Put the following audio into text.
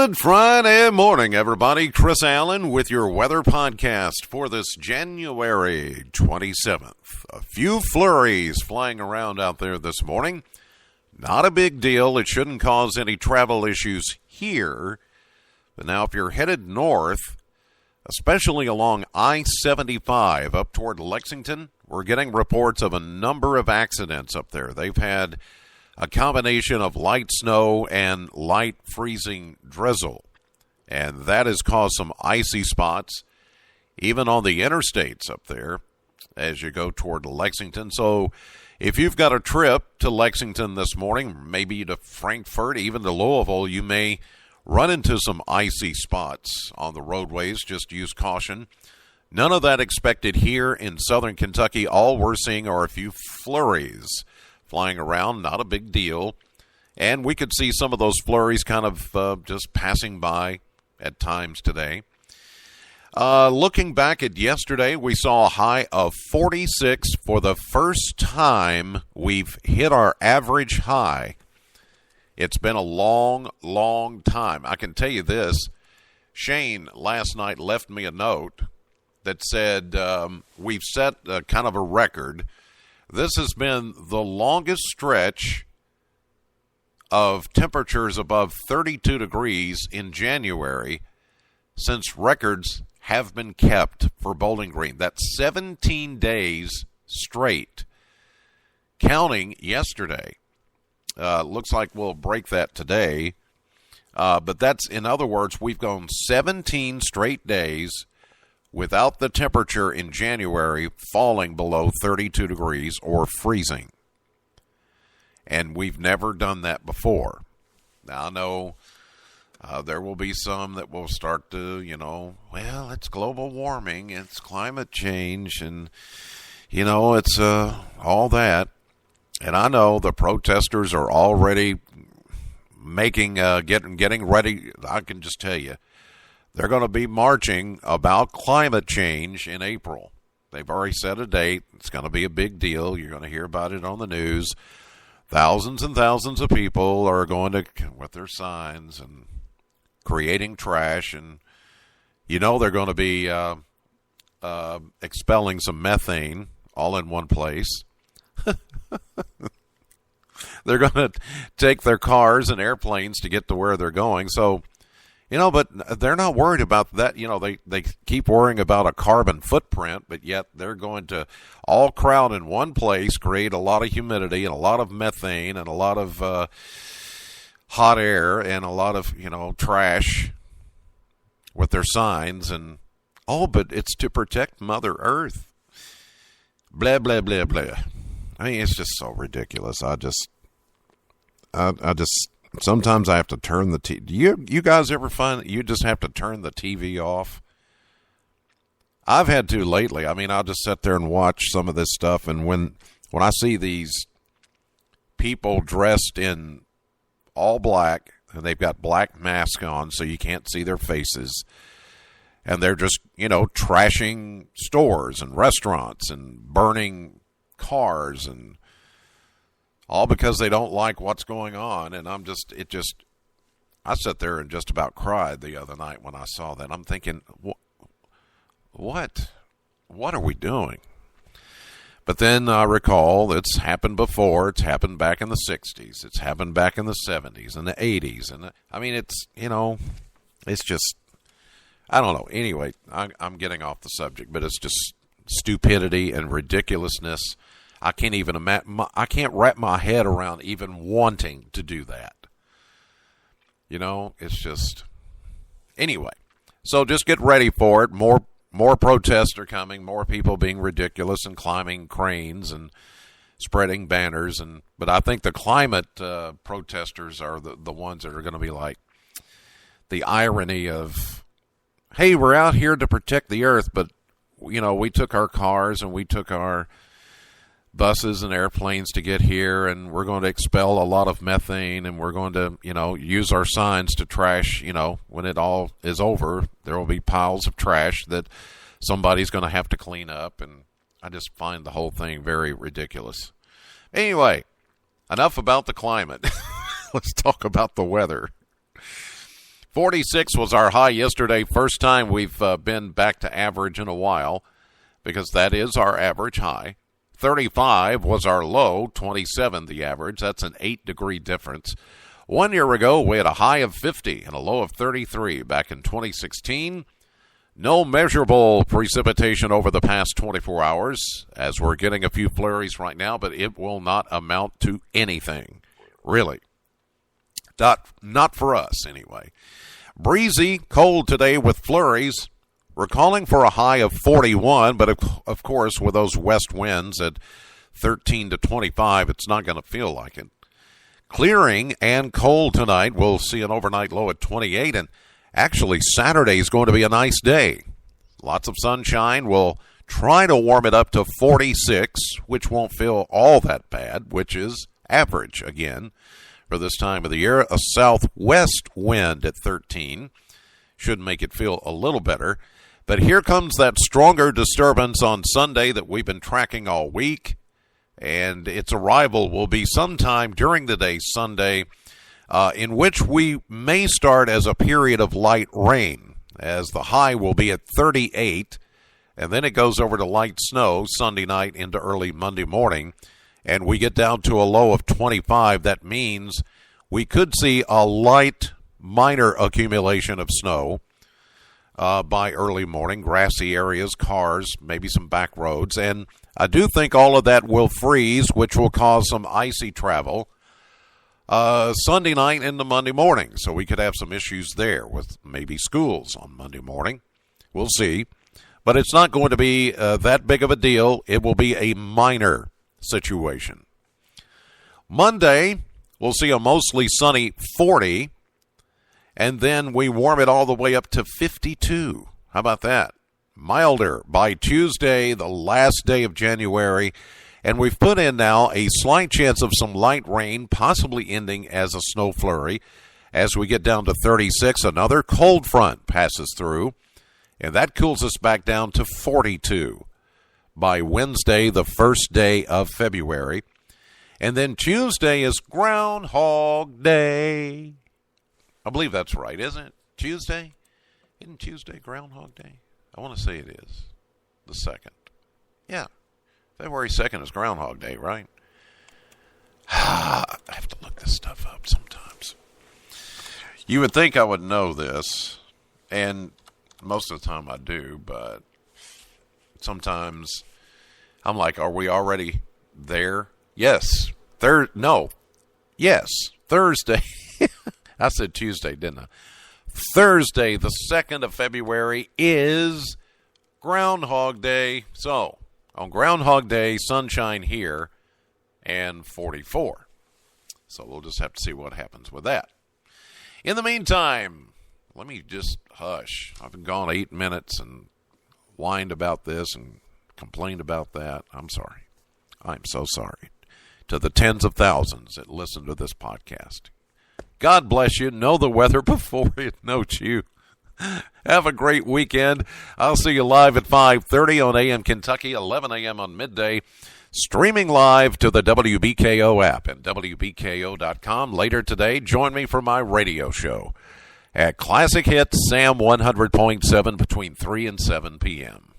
Good Friday morning, everybody. Chris Allen with your weather podcast for this January 27th. A few flurries flying around out there this morning. Not a big deal. It shouldn't cause any travel issues here. But now if you're headed north, especially along I-75 up toward Lexington, we're getting reports of a number of accidents up there. They've had a combination of light snow and light freezing drizzle, and that has caused some icy spots even on the interstates up there as you go toward Lexington. So if you've got a trip to Lexington this morning, maybe to Frankfort, even to Louisville, you may run into some icy spots on the roadways. Just use caution. None of that expected here in southern Kentucky. All we're seeing are a few flurries flying around, not a big deal. And we could see some of those flurries kind of just passing by at times today. Looking back at yesterday, we saw a high of 46. For the first time, we've hit our average high. It's been a long, long time. I can tell you this. Shane last night left me a note that said we've set kind of a record. This has been the longest stretch of temperatures above 32 degrees in January since records have been kept for Bowling Green. That's 17 days straight, counting yesterday. Looks like we'll break that today. But that's, in other words, we've gone 17 straight days without the temperature in January falling below 32 degrees or freezing. And we've never done that before. Now, I know there will be some that will start to, well, it's global warming, it's climate change, and, it's all that. And I know the protesters are already getting ready. I can just tell you, they're going to be marching about climate change in April. They've already set a date. It's going to be a big deal. You're going to hear about it on the news. Thousands and thousands of people are going to, with their signs and creating trash. And, they're going to be expelling some methane all in one place. They're going to take their cars and airplanes to get to where they're going. So, but they're not worried about that. They keep worrying about a carbon footprint, but yet they're going to all crowd in one place, create a lot of humidity and a lot of methane and a lot of hot air and a lot of, trash with their signs. And, but it's to protect Mother Earth. Blah, blah, blah, blah. I mean, it's just so ridiculous. I just sometimes I have to turn the TV. Do you guys ever find that you just have to turn the TV off? I've had to lately. I mean, I'll just sit there and watch some of this stuff, and when I see these people dressed in all black, and they've got black masks on so you can't see their faces, and they're just, trashing stores and restaurants and burning cars and all because they don't like what's going on. And I sat there and just about cried the other night when I saw that. I'm thinking, what are we doing? But then I recall it's happened before. It's happened back in the 60s. It's happened back in the 70s and the 80s. And it's just, I don't know. Anyway, I'm getting off the subject, but it's just stupidity and ridiculousness. I can't even imagine. I can't wrap my head around even wanting to do that. It's just. Anyway, so just get ready for it. More protests are coming. More people being ridiculous and climbing cranes and spreading banners. But I think the climate protesters are the ones that are going to be like the irony of, hey, we're out here to protect the earth, but we took our cars and we took our buses and airplanes to get here, and we're going to expel a lot of methane, and we're going to, use our signs to trash, when it all is over, there will be piles of trash that somebody's going to have to clean up, and I just find the whole thing very ridiculous. Anyway, enough about the climate. Let's talk about the weather. 46 was our high yesterday. First time we've been back to average in a while, because that is our average high. 35 was our low, 27 the average. That's an 8-degree difference. 1 year ago, we had a high of 50 and a low of 33 back in 2016. No measurable precipitation over the past 24 hours, as we're getting a few flurries right now, but it will not amount to anything, really. Not for us, anyway. Breezy, cold today with flurries. We're calling for a high of 41, but of course, with those west winds at 13 to 25, it's not going to feel like it. Clearing and cold tonight. We'll see an overnight low at 28, and actually Saturday is going to be a nice day. Lots of sunshine. We'll try to warm it up to 46, which won't feel all that bad, which is average again for this time of the year. A southwest wind at 13 should make it feel a little better. But here comes that stronger disturbance on Sunday that we've been tracking all week. And its arrival will be sometime during the day Sunday, in which we may start as a period of light rain, as the high will be at 38, and then it goes over to light snow Sunday night into early Monday morning, and we get down to a low of 25. That means we could see a light, minor accumulation of snow by early morning, grassy areas, cars, maybe some back roads, and I do think all of that will freeze, which will cause some icy travel Sunday night into Monday morning. So we could have some issues there with maybe schools on Monday morning. We'll see. But it's not going to be that big of a deal. It will be a minor situation. Monday, we'll see a mostly sunny 40, and then we warm it all the way up to 52. How about that? Milder by Tuesday, the last day of January, and we've put in now a slight chance of some light rain, possibly ending as a snow flurry. As we get down to 36, another cold front passes through, and that cools us back down to 42 by Wednesday, the first day of February. And then Tuesday is Groundhog Day. I believe that's right, isn't it? Tuesday? Isn't Tuesday Groundhog Day? I want to say it is the 2nd. Yeah, February 2nd is Groundhog Day, right? I have to look this stuff up sometimes. You would think I would know this, and most of the time I do, but sometimes I'm like, are we already there? Yes. Yes, Thursday. I said Tuesday, didn't I? Thursday, the 2nd of February, is Groundhog Day. So, on Groundhog Day, sunshine here, and 44. So, we'll just have to see what happens with that. In the meantime, let me just hush. I've been gone 8 minutes and whined about this and complained about that. I'm sorry. I'm so sorry. To the tens of thousands that listen to this podcast. God bless you. Know the weather before it knows you. Have a great weekend. I'll see you live at 5:30 on AM Kentucky, 11 a.m. on midday. Streaming live to the WBKO app and WBKO.com. Later today, join me for my radio show at Classic Hits Sam 100.7 between 3 and 7 p.m.